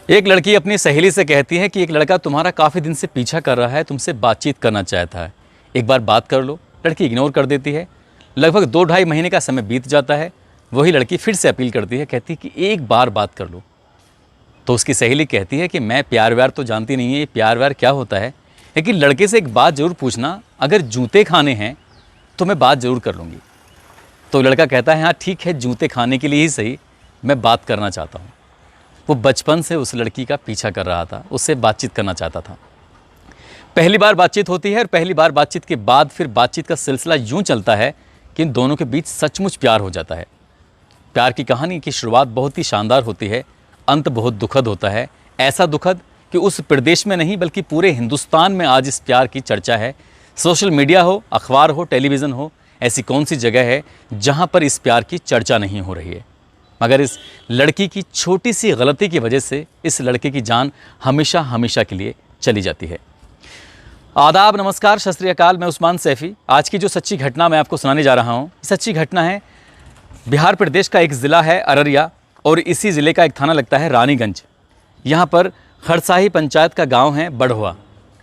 एक लड़की अपनी सहेली से कहती है कि एक लड़का तुम्हारा काफ़ी दिन से पीछा कर रहा है, तुमसे बातचीत करना चाहता है, एक बार बात कर लो। लड़की इग्नोर कर देती है। लगभग 2-2.5 महीने का समय बीत जाता है। वही लड़की फिर से अपील करती है, कहती है कि एक बार बात कर लो। तो उसकी सहेली कहती है कि मैं प्यार व्यार तो जानती नहीं है, ये प्यार व्यार क्या होता है, लेकिन लड़के से एक बात ज़रूर पूछना, अगर जूते खाने हैं तो मैं बात ज़रूर कर लूँगी। तो लड़का कहता है हाँ ठीक है, जूते खाने के लिए ही सही, मैं बात करना चाहता हूँ। वो बचपन से उस लड़की का पीछा कर रहा था, उससे बातचीत करना चाहता था। पहली बार बातचीत होती है और पहली बार बातचीत के बाद फिर बातचीत का सिलसिला यूं चलता है कि इन दोनों के बीच सचमुच प्यार हो जाता है। प्यार की कहानी की शुरुआत बहुत ही शानदार होती है, अंत बहुत दुखद होता है। ऐसा दुखद कि उस प्रदेश में नहीं बल्कि पूरे हिंदुस्तान में आज इस प्यार की चर्चा है। सोशल मीडिया हो, अखबार हो, टेलीविज़न हो, ऐसी कौन सी जगह है जहाँ पर इस प्यार की चर्चा नहीं हो रही है। मगर इस लड़की की छोटी सी गलती की वजह से इस लड़के की जान हमेशा हमेशा के लिए चली जाती है। आदाब, नमस्कार, सत श्री अकाल। मैं उस्मान सैफ़ी। आज की जो सच्ची घटना मैं आपको सुनाने जा रहा हूँ, सच्ची घटना है बिहार प्रदेश का एक ज़िला है अररिया और इसी ज़िले का एक थाना लगता है रानीगंज। यहाँ पर खरसाही पंचायत का गांव है बड़हुआ।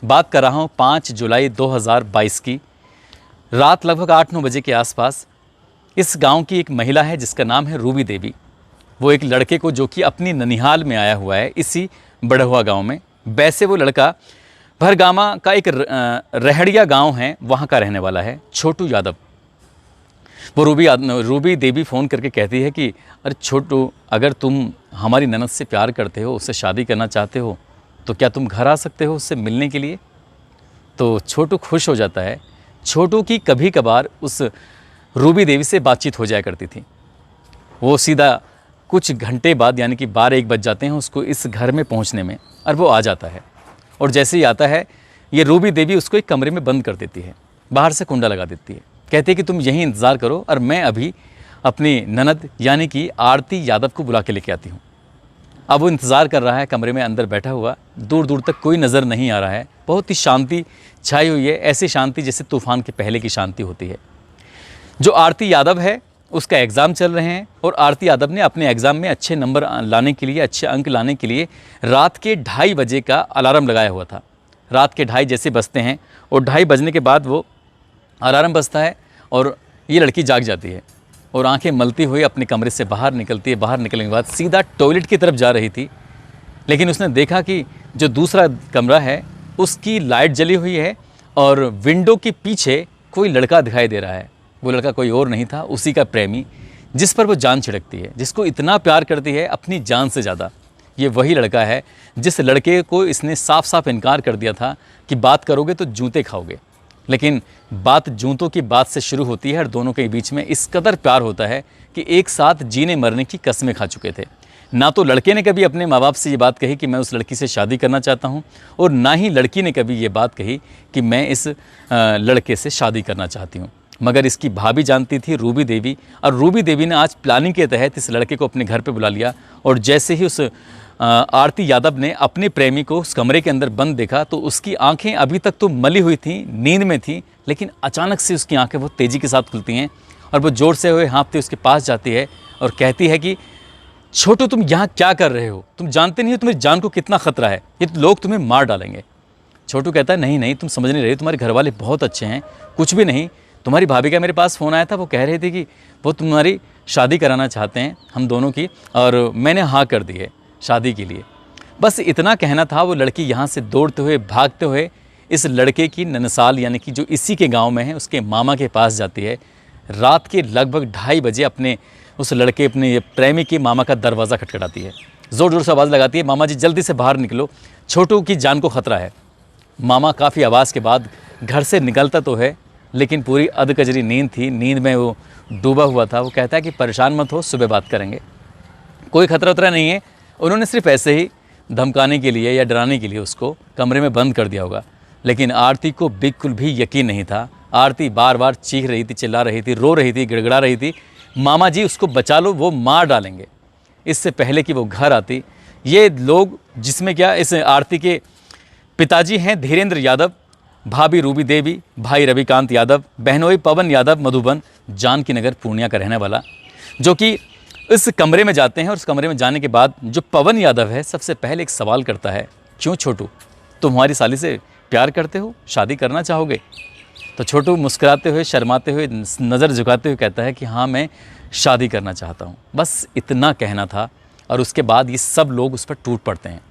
बात कर रहा हूँ 5 जुलाई 2022 की रात लगभग 8-9 बजे के आसपास। इस गांव की एक महिला है जिसका नाम है रूबी देवी। वो एक लड़के को, जो कि अपनी ननिहाल में आया हुआ है इसी बड़हुआ गांव में, वैसे वो लड़का भरगामा का एक रहड़िया गांव है वहाँ का रहने वाला है, छोटू यादव। वो रूबी देवी फ़ोन करके कहती है कि अरे छोटू, अगर तुम हमारी ननद से प्यार करते हो, उससे शादी करना चाहते हो, तो क्या तुम घर आ सकते हो उससे मिलने के लिए। तो छोटू खुश हो जाता है। छोटू की कभी कभार उस रूबी देवी से बातचीत हो जाया करती थी। वो सीधा कुछ घंटे बाद यानी कि 12-1 बज जाते हैं उसको इस घर में पहुंचने में, और वो आ जाता है। और जैसे ही आता है, ये रूबी देवी उसको एक कमरे में बंद कर देती है, बाहर से कुंडा लगा देती है। कहती है कि तुम यहीं इंतज़ार करो और मैं अभी अपनी ननद यानी कि आरती यादव को बुला के लेके आती हूँ। अब वो इंतज़ार कर रहा है कमरे में अंदर बैठा हुआ। दूर दूर तक कोई नज़र नहीं आ रहा है। बहुत ही शांति छाई हुई है, ऐसी शांति जैसे तूफ़ान के पहले की शांति होती है। जो आरती यादव है उसका एग्ज़ाम चल रहे हैं और आरती यादव ने अपने एग्ज़ाम में अच्छे नंबर लाने के लिए, अच्छे अंक लाने के लिए रात के 2:30 बजे का अलार्म लगाया हुआ था। रात के 2:30 जैसे बजते हैं और 2:30 बजने के बाद वो अलार्म बजता है और ये लड़की जाग जाती है और आंखें मलती हुई अपने कमरे से बाहर निकलती है। बाहर निकलने के बाद सीधा टॉयलेट की तरफ जा रही थी, लेकिन उसने देखा कि जो दूसरा कमरा है उसकी लाइट जली हुई है और विंडो के पीछे कोई लड़का दिखाई दे रहा है। वो लड़का कोई और नहीं था, उसी का प्रेमी, जिस पर वो जान छिड़कती है, जिसको इतना प्यार करती है अपनी जान से ज़्यादा। ये वही लड़का है जिस लड़के को इसने साफ साफ इनकार कर दिया था कि बात करोगे तो जूते खाओगे। लेकिन बात जूतों की बात से शुरू होती है और दोनों के बीच में इस कदर प्यार होता है कि एक साथ जीने मरने की कस्में खा चुके थे। ना तो लड़के ने कभी अपने माँ बाप से ये बात कही कि मैं उस लड़की से शादी करना चाहता हूँ, और ना ही लड़की ने कभी ये बात कही कि मैं इस लड़के से शादी करना चाहती हूँ। मगर इसकी भाभी जानती थी, रूबी देवी, और रूबी देवी ने आज प्लानिंग के तहत इस लड़के को अपने घर पे बुला लिया। और जैसे ही उस आरती यादव ने अपने प्रेमी को उस कमरे के अंदर बंद देखा तो उसकी आंखें अभी तक तो मली हुई थी, नींद में थी, लेकिन अचानक से उसकी आंखें बहुत तेज़ी के साथ खुलती हैं और वो ज़ोर से हुए हाँफते उसके पास जाती है और कहती है कि छोटू, तुम यहाँ क्या कर रहे हो? तुम जानते नहीं हो तुम्हारी जान को कितना खतरा है, ये लोग तुम्हें मार डालेंगे। छोटू कहता है नहीं नहीं, तुम समझ नहीं रहे, तुम्हारे घर वाले बहुत अच्छे हैं, कुछ भी नहीं। तुम्हारी भाभी का मेरे पास फ़ोन आया था, वो कह रही थी कि वो तुम्हारी शादी कराना चाहते हैं हम दोनों की, और मैंने हाँ कर दी है शादी के लिए। बस इतना कहना था। वो लड़की यहाँ से दौड़ते हुए, भागते हुए इस लड़के की ननसाल यानी कि जो इसी के गांव में है उसके मामा के पास जाती है। रात के लगभग 2:30 बजे अपने उस लड़के, अपने प्रेमी के मामा का दरवाज़ा खटखटाती है। ज़ोर ज़ोर से आवाज़ लगाती है, मामा जी जल्दी से बाहर निकलो, छोटू की जान को ख़तरा है। मामा काफ़ी आवाज़ के बाद घर से निकलता तो है, लेकिन पूरी अधकजरी नींद थी, नींद में वो डूबा हुआ था। वो कहता है कि परेशान मत हो, सुबह बात करेंगे, कोई खतरा उतरा नहीं है। उन्होंने सिर्फ ऐसे ही धमकाने के लिए या डराने के लिए उसको कमरे में बंद कर दिया होगा। लेकिन आरती को बिल्कुल भी यकीन नहीं था। आरती बार बार चीख रही थी, चिल्ला रही थी, रो रही थी, गिड़गिड़ा रही थी, मामा जी उसको बचा लो, वो मार डालेंगे। इससे पहले कि वो घर आती, ये लोग, जिसमें क्या इस आरती के पिताजी हैं धीरेन्द्र यादव, भाभी रूबी देवी, भाई रविकांत यादव, बहनोई पवन यादव, मधुबन जानकी नगर पूर्णिया का रहने वाला, जो कि इस कमरे में जाते हैं और उस कमरे में जाने के बाद जो पवन यादव है सबसे पहले एक सवाल करता है, क्यों छोटू, तुम हमारी साली से प्यार करते हो, शादी करना चाहोगे? तो छोटू मुस्कुराते हुए, शर्माते हुए, नज़र झुकाते हुए कहता है कि हाँ, मैं शादी करना चाहता हूँ। बस इतना कहना था और उसके बाद ये सब लोग उस पर टूट पड़ते हैं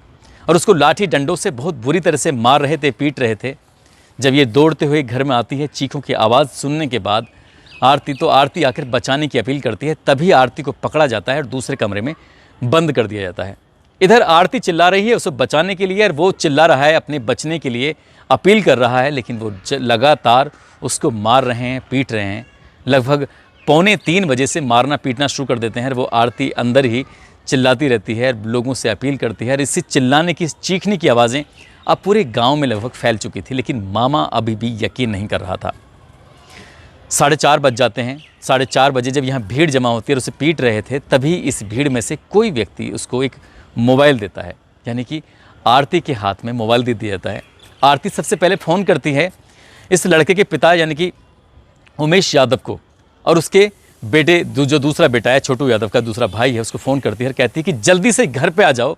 और उसको लाठी डंडों से बहुत बुरी तरह से मार रहे थे, पीट रहे थे। जब ये दौड़ते हुए घर में आती है, चीखों की आवाज़ सुनने के बाद आरती आकर बचाने की अपील करती है। तभी आरती को पकड़ा जाता है और दूसरे कमरे में बंद कर दिया जाता है। इधर आरती चिल्ला रही है उसे बचाने के लिए और वो चिल्ला रहा है अपने बचने के लिए, अपील कर रहा है, लेकिन वो लगातार उसको मार रहे हैं, पीट रहे हैं। लगभग 2:45 बजे से मारना पीटना शुरू कर देते हैं और वो आरती अंदर ही चिल्लाती रहती है, लोगों से अपील करती है और इसी चिल्लाने की, चीखने की आवाज़ें अब पूरे गांव में लगभग फैल चुकी थी। लेकिन मामा अभी भी यकीन नहीं कर रहा था। 4:30 बज जाते हैं। 4:30 बजे जब यहाँ भीड़ जमा होती है और उसे पीट रहे थे, तभी इस भीड़ में से कोई व्यक्ति उसको एक मोबाइल देता है, यानी कि आरती के हाथ में मोबाइल दे दिया जाता है। आरती सबसे पहले फ़ोन करती है इस लड़के के पिता यानी कि उमेश यादव को और उसके बेटे, जो दूसरा बेटा है छोटू यादव का दूसरा भाई है, उसको फ़ोन करती है और कहती है कि जल्दी से घर पे आ जाओ,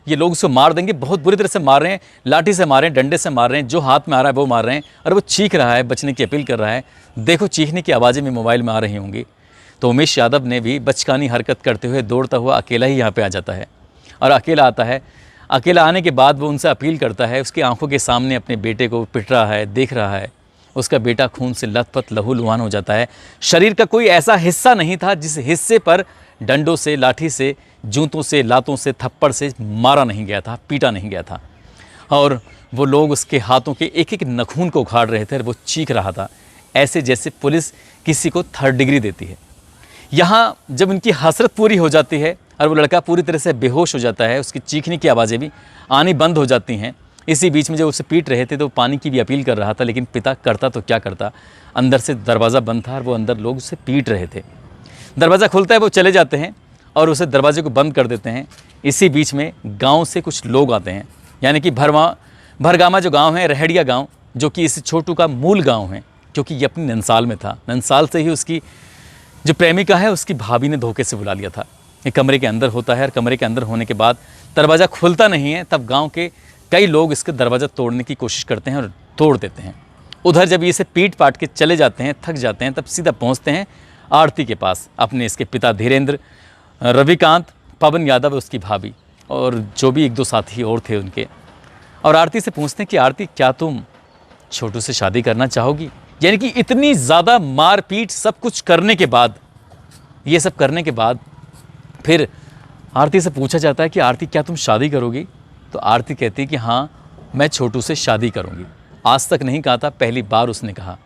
ये लोग उसको मार देंगे, बहुत बुरी तरह से मार रहे हैं, लाठी से मार रहे हैं, डंडे से मार रहे हैं, जो हाथ में आ रहा है वो मार रहे हैं। और वो चीख रहा है, बचने की अपील कर रहा है। देखो चीखने की आवाज़ें भी मोबाइल में आ रही होंगी। तो उमेश यादव ने भी बचकानी हरकत करते हुए दौड़ता हुआ अकेला ही यहाँ पर आ जाता है और अकेला आता है। अकेला आने के बाद वो उनसे अपील करता है, उसकी आंखों के सामने अपने बेटे को पिट रहा है, देख रहा है। उसका बेटा खून से लथपथ लहूलुहान हो जाता है। शरीर का कोई ऐसा हिस्सा नहीं था जिस हिस्से पर डंडों से, लाठी से, जूतों से, लातों से, थप्पड़ से मारा नहीं गया था, पीटा नहीं गया था। और वो लोग उसके हाथों के एक एक नखून को उखाड़ रहे थे और वो चीख रहा था, ऐसे जैसे पुलिस किसी को 3rd डिग्री देती है। यहाँ जब उनकी हसरत पूरी हो जाती है और वो लड़का पूरी तरह से बेहोश हो जाता है, उसकी चीखने की आवाज़ें भी आनी बंद हो जाती हैं। इसी बीच में जब उसे पीट रहे थे तो पानी की भी अपील कर रहा था, लेकिन पिता करता तो क्या करता, अंदर से दरवाज़ा बंद था और वो अंदर लोग उसे पीट रहे थे। दरवाज़ा खुलता है, वो चले जाते हैं और उसे दरवाजे को बंद कर देते हैं। इसी बीच में गांव से कुछ लोग आते हैं, यानी कि भरगामा जो गांव है, रहड़िया गांव, जो कि इस छोटू का मूल गांव है, क्योंकि ये अपनी ननसाल में था। ननसाल से ही उसकी जो प्रेमिका है उसकी भाभी ने धोखे से बुला लिया था। ये कमरे के अंदर होता है और कमरे के अंदर होने के बाद दरवाज़ा खुलता नहीं है। तब गाँव के कई लोग इसका दरवाज़ा तोड़ने की कोशिश करते हैं और तोड़ देते हैं। उधर जब इसे पीट पाट के चले जाते हैं, थक जाते हैं, तब सीधा पहुंचते हैं आरती के पास, अपने इसके पिता धीरेन्द्र, रविकांत, पवन यादव, उसकी भाभी और जो भी 1-2 साथी और थे उनके। और आरती से पूछते हैं कि आरती, क्या तुम छोटू से शादी करना चाहोगी? यानी कि इतनी ज़्यादा मारपीट सब कुछ करने के बाद, ये सब करने के बाद फिर आरती से पूछा जाता है कि आरती, क्या तुम शादी करोगी? तो आरती कहती है कि हाँ, मैं छोटू से शादी करूँगी। आज तक नहीं कहा था, पहली बार उसने कहा।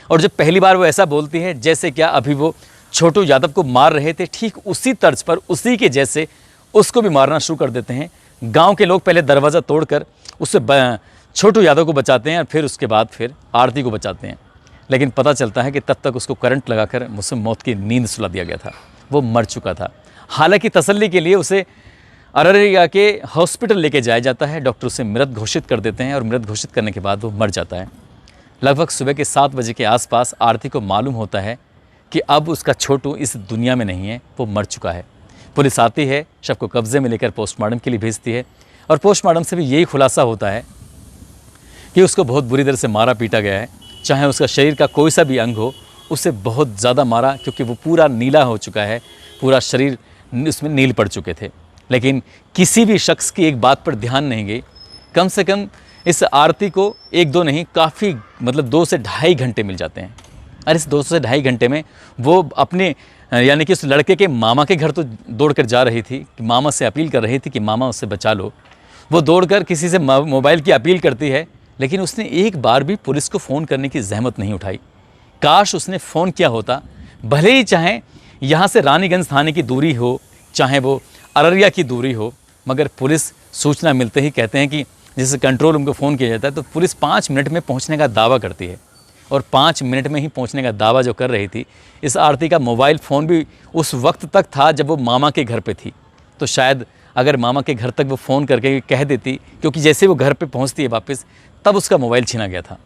और जब पहली बार वो ऐसा बोलती है जैसे क्या अभी वो छोटू यादव को मार रहे थे, ठीक उसी तर्ज पर, उसी के जैसे उसको भी मारना शुरू कर देते हैं। गांव के लोग पहले दरवाज़ा तोड़कर उससे छोटू यादव को बचाते हैं और फिर उसके बाद फिर आरती को बचाते हैं। लेकिन पता चलता है कि तब तक उसको करंट लगाकर मुझसे मौत की नींद सुला दिया गया था, वो मर चुका था। हालांकि तसल्ली के लिए उसे अररिया के हॉस्पिटल लेके जाया जाता है। डॉक्टर उसे मृत घोषित कर देते हैं और मृत घोषित करने के बाद वो मर जाता है। लगभग सुबह के 7 बजे के आसपास आरती को मालूम होता है कि अब उसका छोटू इस दुनिया में नहीं है, वो मर चुका है। पुलिस आती है, शव को कब्जे में लेकर पोस्टमार्टम के लिए भेजती है और पोस्टमार्टम से भी यही खुलासा होता है कि उसको बहुत बुरी तरह से मारा पीटा गया है। चाहे उसका शरीर का कोई सा भी अंग हो, उसे बहुत ज़्यादा मारा, क्योंकि वो पूरा नीला हो चुका है, पूरा शरीर उसमें नील पड़ चुके थे। लेकिन किसी भी शख्स की एक बात पर ध्यान नहीं गई। कम से कम इस आरती को 1-2 नहीं, काफ़ी 2 से ढाई घंटे मिल जाते हैं। और इस 2 से ढाई घंटे में वो अपने यानी कि उस लड़के के मामा के घर तो दौड़ कर जा रही थी, कि मामा से अपील कर रही थी कि मामा उससे बचा लो। वो दौड़कर किसी से मोबाइल की अपील करती है, लेकिन उसने एक बार भी पुलिस को फ़ोन करने की जहमत नहीं उठाई। काश उसने फ़ोन किया होता, भले ही चाहे यहाँ से रानीगंज थाने की दूरी हो, चाहे वो अररिया की दूरी हो, मगर पुलिस सूचना मिलते ही कहते हैं कि जैसे कंट्रोल रूम को फ़ोन किया जाता है, तो पुलिस 5 मिनट में पहुंचने का दावा करती है। और 5 मिनट में ही पहुंचने का दावा जो कर रही थी, इस आरती का मोबाइल फ़ोन भी उस वक्त तक था जब वो मामा के घर पे थी। तो शायद अगर मामा के घर तक वो फ़ोन करके कह देती, क्योंकि जैसे वो घर पे पहुंचती है वापस, तब उसका मोबाइल छीना गया था।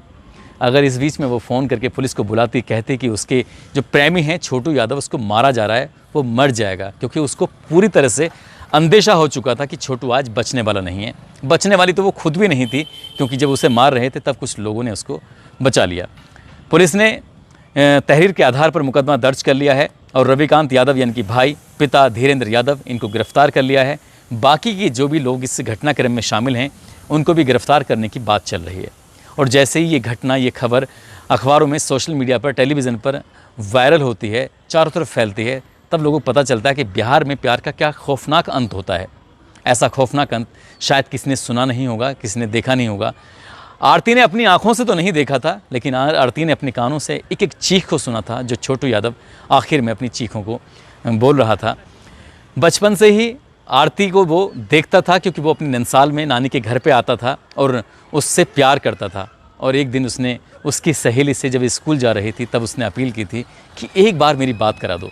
अगर इस बीच में वो फ़ोन करके पुलिस को बुलाती, कहती कि उसके जो प्रेमी हैं छोटू यादव, उसको मारा जा रहा है, वो मर जाएगा, क्योंकि उसको पूरी तरह से अंदेशा हो चुका था कि छोटू आज बचने वाला नहीं है। बचने वाली तो वो खुद भी नहीं थी, क्योंकि जब उसे मार रहे थे तब कुछ लोगों ने उसको बचा लिया। पुलिस ने तहरीर के आधार पर मुकदमा दर्ज कर लिया है और रविकांत यादव यानी कि भाई, पिता धीरेन्द्र यादव, इनको गिरफ्तार कर लिया है। बाकी के जो भी लोग इस घटनाक्रम में शामिल हैं उनको भी गिरफ्तार करने की बात चल रही है। और जैसे ही ये घटना, ये खबर अखबारों में, सोशल मीडिया पर, टेलीविज़न पर वायरल होती है, चारों तरफ फैलती है, तब लोगों को पता चलता है कि बिहार में प्यार का क्या खौफनाक अंत होता है। ऐसा खौफनाक अंत शायद किसी ने सुना नहीं होगा, किसी ने देखा नहीं होगा। आरती ने अपनी आंखों से तो नहीं देखा था, लेकिन आरती ने अपने कानों से एक एक चीख को सुना था, जो छोटू यादव आखिर में अपनी चीखों को बोल रहा था। बचपन से ही आरती को वो देखता था, क्योंकि वो अपनी ननसाल में नानी के घर पे आता था और उससे प्यार करता था। और एक दिन उसने उसकी सहेली से जब स्कूल जा रही थी तब उसने अपील की थी कि एक बार मेरी बात करा दो।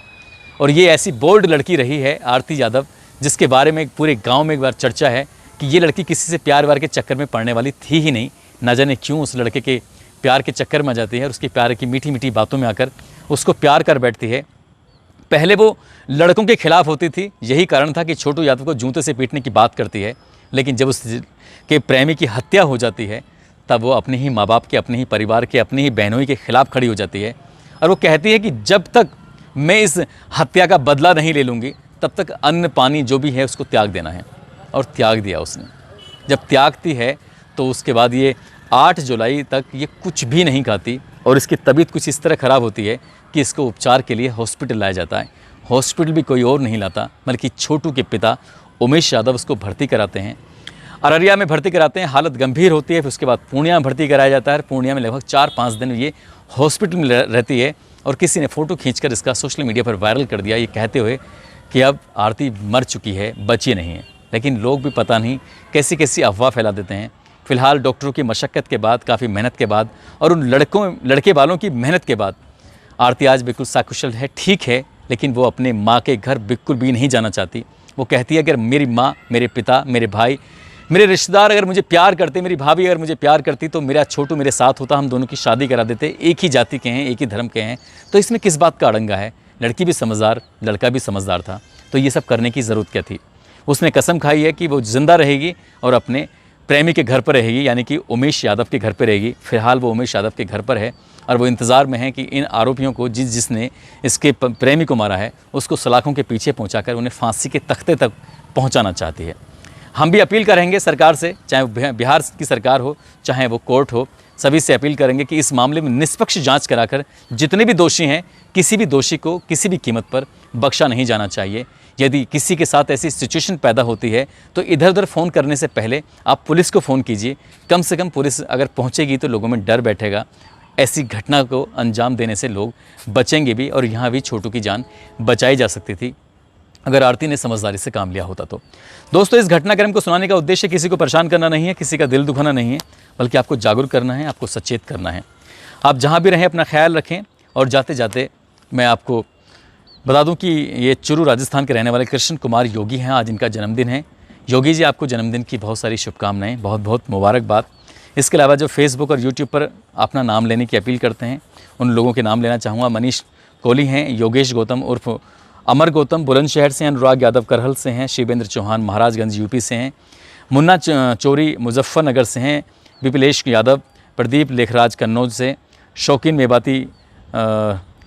और ये ऐसी बोल्ड लड़की रही है आरती यादव, जिसके बारे में पूरे गांव में एक बार चर्चा है कि ये लड़की किसी से प्यार व्यार के चक्कर में पड़ने वाली थी ही नहीं। ना जाने क्यों उस लड़के के प्यार के चक्कर में आ जाती है और उसकी प्यार की मीठी मीठी बातों में आकर उसको प्यार कर बैठती है। पहले वो लड़कों के खिलाफ होती थी, यही कारण था कि छोटू यादव को जूते से पीटने की बात करती है। लेकिन जब उसके प्रेमी की हत्या हो जाती है तब वो अपने ही माँ बाप के, अपने ही परिवार के, अपने ही बहनों के खिलाफ खड़ी हो जाती है और वो कहती है कि जब तक मैं इस हत्या का बदला नहीं ले लूँगी तब तक अन्न पानी जो भी है उसको त्याग देना है। और त्याग दिया उसने। जब त्यागती है तो उसके बाद ये 8 जुलाई तक ये कुछ भी नहीं खाती और इसकी तबीयत कुछ इस तरह ख़राब होती है कि इसको उपचार के लिए हॉस्पिटल लाया जाता है। हॉस्पिटल भी कोई और नहीं लाता, बल्कि छोटू के पिता उमेश यादव उसको भर्ती कराते हैं। अररिया में भर्ती कराते हैं, हालत गंभीर होती है। फिर उसके बाद पूर्णिया में भर्ती कराया जाता है। पूर्णिया में लगभग 4-5 दिन ये हॉस्पिटल में रहती है और किसी ने फ़ोटो खींचकर इसका सोशल मीडिया पर वायरल कर दिया, ये कहते हुए कि अब आरती मर चुकी है, बची नहीं है। लेकिन लोग भी पता नहीं कैसी कैसी अफवाह फैला देते हैं। फ़िलहाल डॉक्टरों की मशक्क़त के बाद, काफ़ी मेहनत के बाद और उन लड़के वालों की मेहनत के बाद आरती आज बिल्कुल सकुशल है, ठीक है। लेकिन वो अपने माँ के घर बिल्कुल भी नहीं जाना चाहती। वो कहती है अगर मेरी माँ, मेरे पिता, मेरे भाई, मेरे रिश्तेदार अगर मुझे प्यार करते, मेरी भाभी अगर मुझे प्यार करती तो मेरा छोटू मेरे साथ होता, हम दोनों की शादी करा देते। एक ही जाति के हैं, एक ही धर्म के हैं, तो इसमें किस बात का अड़ंगा है। लड़की भी समझदार, लड़का भी समझदार था, तो ये सब करने की ज़रूरत क्या थी। उसने कसम खाई है कि वो ज़िंदा रहेगी और अपने प्रेमी के घर पर रहेगी, यानी कि उमेश यादव के घर पर रहेगी। फ़िलहाल वो उमेश यादव के घर पर है और वो इंतज़ार में है कि इन आरोपियों को, जिसने इसके प्रेमी को मारा है, उसको सलाखों के पीछे पहुंचाकर उन्हें फांसी के तख्ते तक पहुंचाना चाहती है। हम भी अपील करेंगे सरकार से, चाहे बिहार की सरकार हो, चाहे वो कोर्ट हो, सभी से अपील करेंगे कि इस मामले में निष्पक्ष जांच कराकर जितने भी दोषी हैं, किसी भी दोषी को किसी भी कीमत पर बख्शा नहीं जाना चाहिए। यदि किसी के साथ ऐसी सिचुएशन पैदा होती है तो इधर उधर फ़ोन करने से पहले आप पुलिस को फ़ोन कीजिए। कम से कम पुलिस अगर पहुंचेगी तो लोगों में डर बैठेगा। ऐसी घटना को अंजाम देने से लोग बचेंगे भी और यहाँ भी छोटू की जान बचाई जा सकती थी अगर आरती ने समझदारी से काम लिया होता तो। दोस्तों, इस घटनाक्रम को सुनाने का उद्देश्य किसी को परेशान करना नहीं है, किसी का दिल दुखाना नहीं है, बल्कि आपको जागरूक करना है, आपको सचेत करना है। आप जहाँ भी रहें अपना ख्याल रखें। और जाते जाते मैं आपको बता दूं कि ये चुरू राजस्थान के रहने वाले कृष्ण कुमार योगी हैं, आज इनका जन्मदिन है। योगी जी, आपको जन्मदिन की बहुत सारी शुभकामनाएं, बहुत बहुत मुबारकबाद। इसके अलावा जो फेसबुक और यूट्यूब पर अपना नाम लेने की अपील करते हैं, उन लोगों के नाम लेना चाहूँगा। मनीष कोहली हैं, योगेश गौतम उर्फ अमर गौतम बुलंदशहर से हैं, अनुराग यादव करहल से हैं, शिवेंद्र चौहान महाराजगंज यूपी से हैं, मुन्ना चोरी मुजफ्फरनगर से हैं, विपिलेश यादव, प्रदीप लेखराज कन्नौज से, शौकीन मेवाती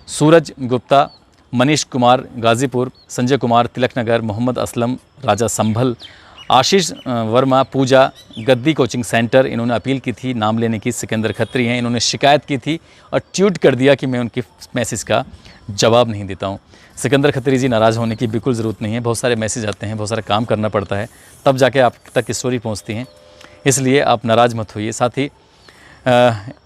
सूरज गुप्ता, मनीष कुमार गाज़ीपुर, संजय कुमार तिलकनगर, मोहम्मद असलम राजा संभल, आशीष वर्मा पूजा गद्दी कोचिंग सेंटर, इन्होंने अपील की थी नाम लेने की। सिकंदर खत्री हैं, इन्होंने शिकायत की थी और ट्वीट कर दिया कि मैं उनके मैसेज का जवाब नहीं देता हूं। सिकंदर खत्री जी, नाराज़ होने की बिल्कुल ज़रूरत नहीं है। बहुत सारे मैसेज आते हैं, बहुत सारा काम करना पड़ता है, तब जाके आप तक स्टोरी पहुंचती हैं, इसलिए आप नाराज़ मत होइए। साथ ही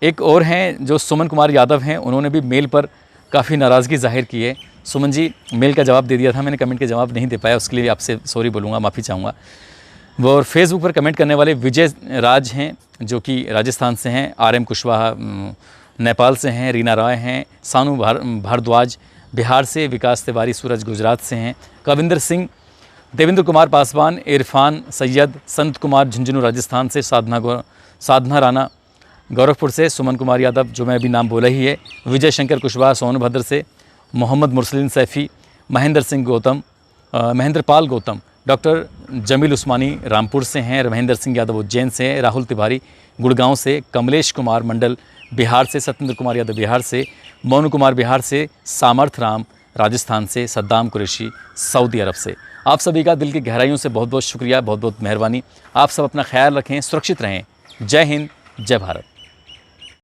एक और हैं जो सुमन कुमार यादव हैं, उन्होंने भी मेल पर काफ़ी नाराज़गी जाहिर की है। सुमन जी, मेल का जवाब दे दिया था मैंने, कमेंट के जवाब नहीं दे पाया, उसके लिए आपसे सॉरी बोलूँगा, माफ़ी चाहूँगा। वो और फेसबुक पर कमेंट करने वाले विजय राज हैं, जो कि राजस्थान से हैं, RM कुशवाहा नेपाल से हैं, रीना राय हैं, सानू भारद्वाज बिहार से, विकास तिवारी सूरज गुजरात से हैं, कविंदर सिंह, देवेंद्र कुमार पासवान, इरफान सैयद, संत कुमार झुंझुनू राजस्थान से, साधना राणा गोरखपुर से सुमन कुमार यादव, जो मैं अभी नाम बोला ही है, विजय शंकर कुशवाहा सोनभद्र से, मोहम्मद मुरसलीन सैफ़ी, महेंद्र पाल गौतम, डॉक्टर जमील उस्मानी रामपुर से हैं, महेंद्र सिंह यादव उज्जैन से हैं, राहुल तिवारी गुड़गांव से, कमलेश कुमार मंडल बिहार से, सत्येंद्र कुमार यादव बिहार से, मोनू कुमार बिहार से, सामर्थ राम राजस्थान से, सद्दाम कुरैशी सऊदी अरब से। आप सभी का दिल की गहराइयों से बहुत बहुत शुक्रिया, बहुत बहुत मेहरबानी। आप सब अपना ख्याल रखें, सुरक्षित रहें। जय हिंद, जय भारत।